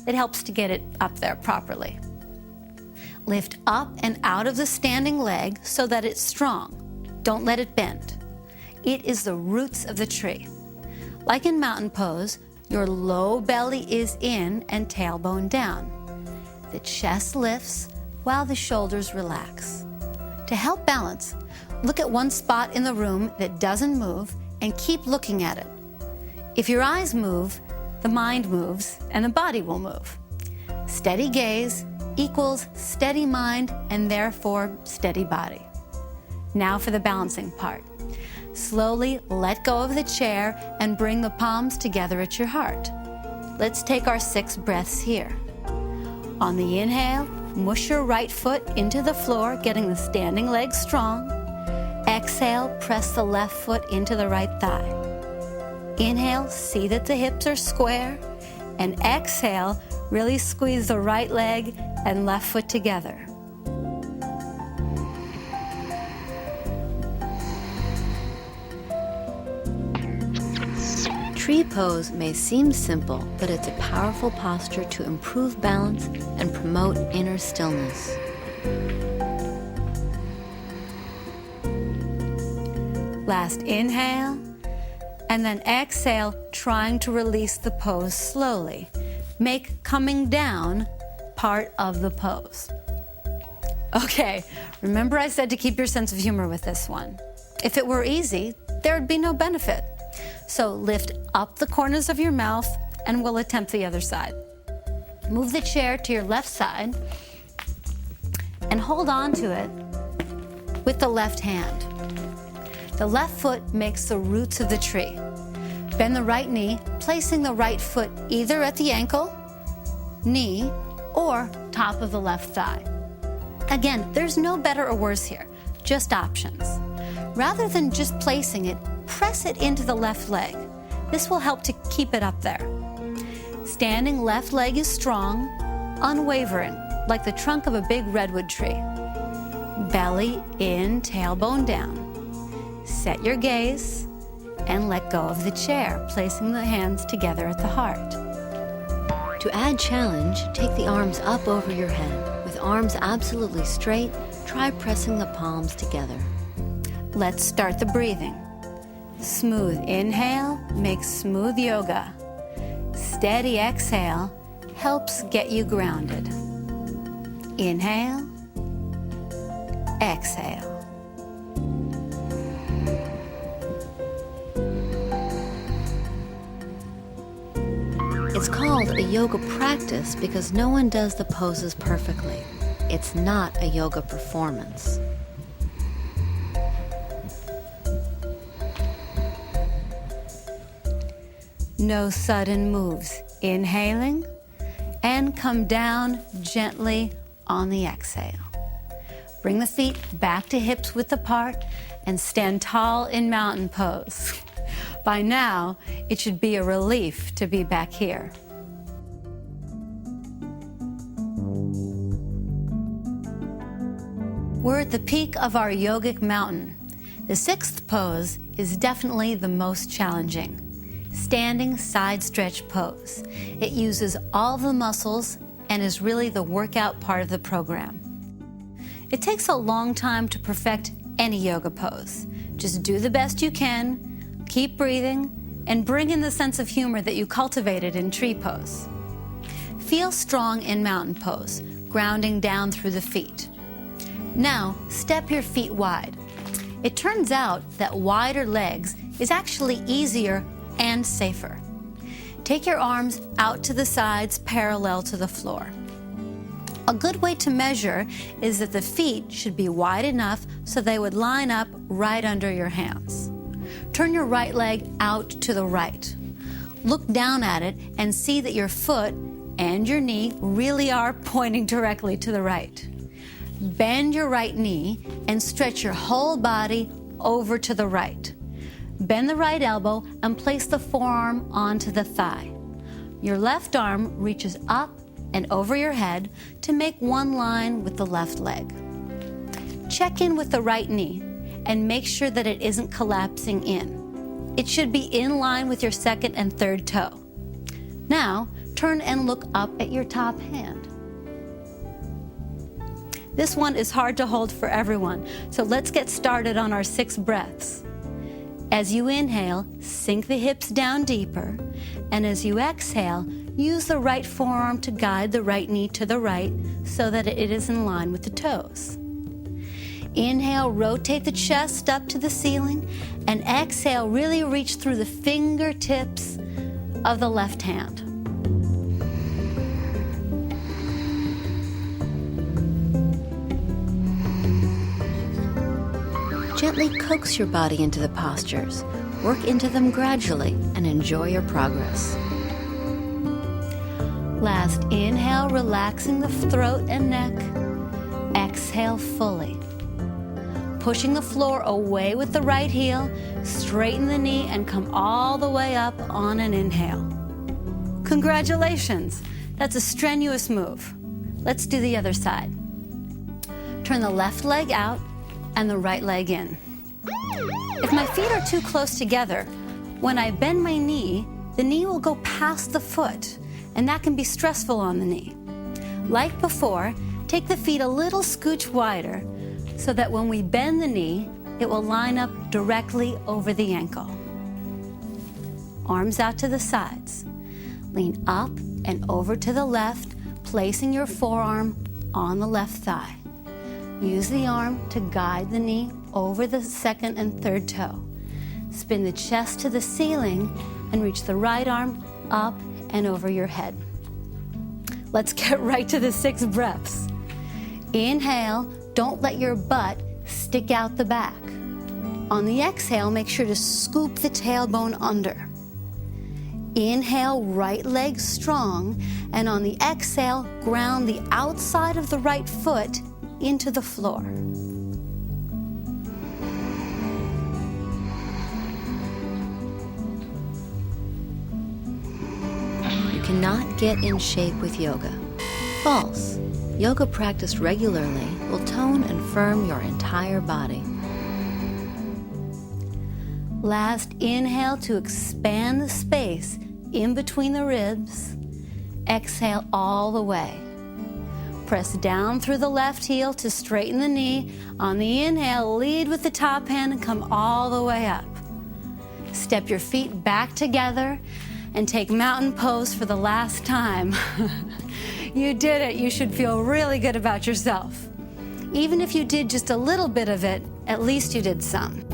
It helps to get it up there properly. Lift up and out of the standing leg so that it's strong. Don't let it bend. It is the roots of the tree. Like in mountain pose, your low belly is in and tailbone down. The chest lifts while the shoulders relax. To help balance, look at one spot in the room that doesn't move and keep looking at it. If your eyes move, the mind moves and the body will move. Steady gaze equals steady mind and therefore steady body. Now for the balancing part. Slowly let go of the chair and bring the palms together at your heart. Let's take our 6 breaths here. On the inhale, mush your right foot into the floor, getting the standing leg strong. Exhale, press the left foot into the right thigh. Inhale, see that the hips are square. And exhale, really squeeze the right leg and left foot together. Tree pose may seem simple, but it's a powerful posture to improve balance and promote inner stillness. Last inhale, and then exhale, trying to release the pose slowly. Make coming down part of the pose. Okay, remember I said to keep your sense of humor with this one. If it were easy, there would be no benefit. So lift up the corners of your mouth and we'll attempt the other side. Move the chair to your left side and hold on to it with the left hand. The left foot makes the roots of the tree. Bend the right knee, placing the right foot either at the ankle, knee, or top of the left thigh. Again, there's no better or worse here, just options. Rather than just placing it, press it into the left leg. This will help to keep it up there. Standing left leg is strong, unwavering, like the trunk of a big redwood tree. Belly in, tailbone down. Set your gaze and let go of the chair, placing the hands together at the heart. To add challenge, take the arms up over your head. With arms absolutely straight, try pressing the palms together. Let's start the breathing. Smooth inhale makes smooth yoga. Steady exhale helps get you grounded. Inhale, exhale. It's called a yoga practice because no one does the poses perfectly. It's not a yoga performance. No sudden moves. Inhaling and come down gently on the exhale. Bring the feet back to hips width apart and stand tall in mountain pose. By now, it should be a relief to be back here. We're at the peak of our yogic mountain. The 6th pose is definitely the most challenging. Standing side stretch pose. It uses all the muscles and is really the workout part of the program. It takes a long time to perfect any yoga pose. Just do the best you can, keep breathing, and bring in the sense of humor that you cultivated in tree pose. Feel strong in mountain pose, grounding down through the feet. Now, step your feet wide. It turns out that wider legs is actually easier and safer. Take your arms out to the sides parallel to the floor. A good way to measure is that the feet should be wide enough so they would line up right under your hands. Turn your right leg out to the right. Look down at it and see that your foot and your knee really are pointing directly to the right. Bend your right knee and stretch your whole body over to the right. Bend the right elbow and place the forearm onto the thigh. Your left arm reaches up and over your head to make one line with the left leg. Check in with the right knee and make sure that it isn't collapsing in. It should be in line with your second and third toe. Now, turn and look up at your top hand. This one is hard to hold for everyone, so let's get started on our 6 breaths. As you inhale, sink the hips down deeper, and as you exhale, use the right forearm to guide the right knee to the right so that it is in line with the toes. Inhale, rotate the chest up to the ceiling, and exhale, really reach through the fingertips of the left hand. Gently coax your body into the postures. Work into them gradually and enjoy your progress. Last inhale, relaxing the throat and neck. Exhale fully. Pushing the floor away with the right heel, straighten the knee and come all the way up on an inhale. Congratulations! That's a strenuous move. Let's do the other side. Turn the left leg out and the right leg in. If my feet are too close together, when I bend my knee, the knee will go past the foot, and that can be stressful on the knee. Like before, take the feet a little scooch wider so that when we bend the knee, it will line up directly over the ankle. Arms out to the sides. Lean up and over to the left, placing your forearm on the left thigh. Use the arm to guide the knee over the second and third toe. Spin the chest to the ceiling and reach the right arm up and over your head. Let's get right to the 6 breaths. Inhale, don't let your butt stick out the back. On the exhale, make sure to scoop the tailbone under. Inhale, right leg strong, and on the exhale, ground the outside of the right foot into the floor. You cannot get in shape with yoga. False. Yoga practiced regularly will tone and firm your entire body. Last inhale to expand the space in between the ribs. Exhale all the way. Press down through the left heel to straighten the knee. On the inhale, lead with the top hand and come all the way up. Step your feet back together and take mountain pose for the last time. You did it. You should feel really good about yourself. Even if you did just a little bit of it, at least you did some.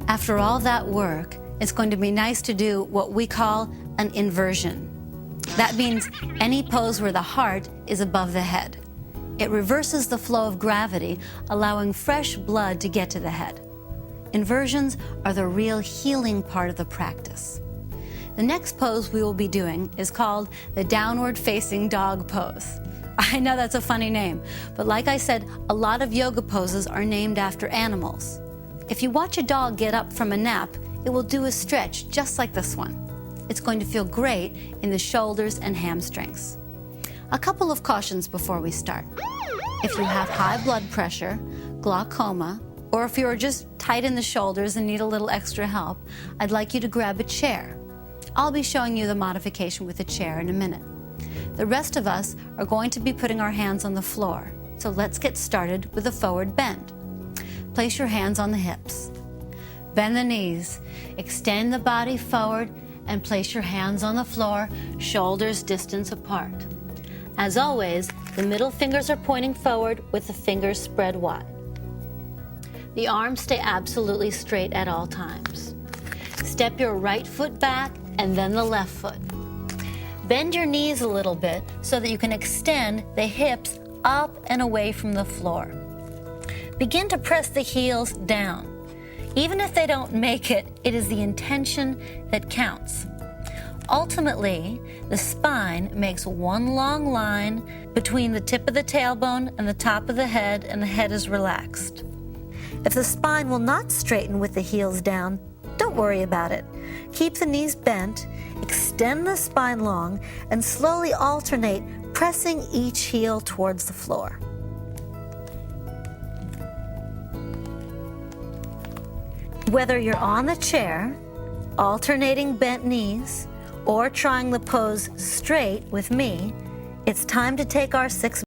After all that work, it's going to be nice to do what we call an inversion. That means any pose where the heart is above the head. It reverses the flow of gravity, allowing fresh blood to get to the head. Inversions are the real healing part of the practice. The next pose we will be doing is called the downward facing dog pose. I know that's a funny name, but like I said, a lot of yoga poses are named after animals. If you watch a dog get up from a nap, it will do a stretch just like this one. It's going to feel great in the shoulders and hamstrings. A couple of cautions before we start. If you have high blood pressure, glaucoma, or if you're just tight in the shoulders and need a little extra help, I'd like you to grab a chair. I'll be showing you the modification with a chair in a minute. The rest of us are going to be putting our hands on the floor, so let's get started with a forward bend. Place your hands on the hips. Bend the knees, extend the body forward, and place your hands on the floor, shoulders distance apart. As always, the middle fingers are pointing forward with the fingers spread wide. The arms stay absolutely straight at all times. Step your right foot back and then the left foot. Bend your knees a little bit so that you can extend the hips up and away from the floor. Begin to press the heels down. Even if they don't make it, it is the intention that counts. Ultimately, the spine makes one long line between the tip of the tailbone and the top of the head, and the head is relaxed. If the spine will not straighten with the heels down, don't worry about it. Keep the knees bent, extend the spine long, and slowly alternate, pressing each heel towards the floor. Whether you're on the chair, alternating bent knees, or trying the pose straight with me, it's time to take our 6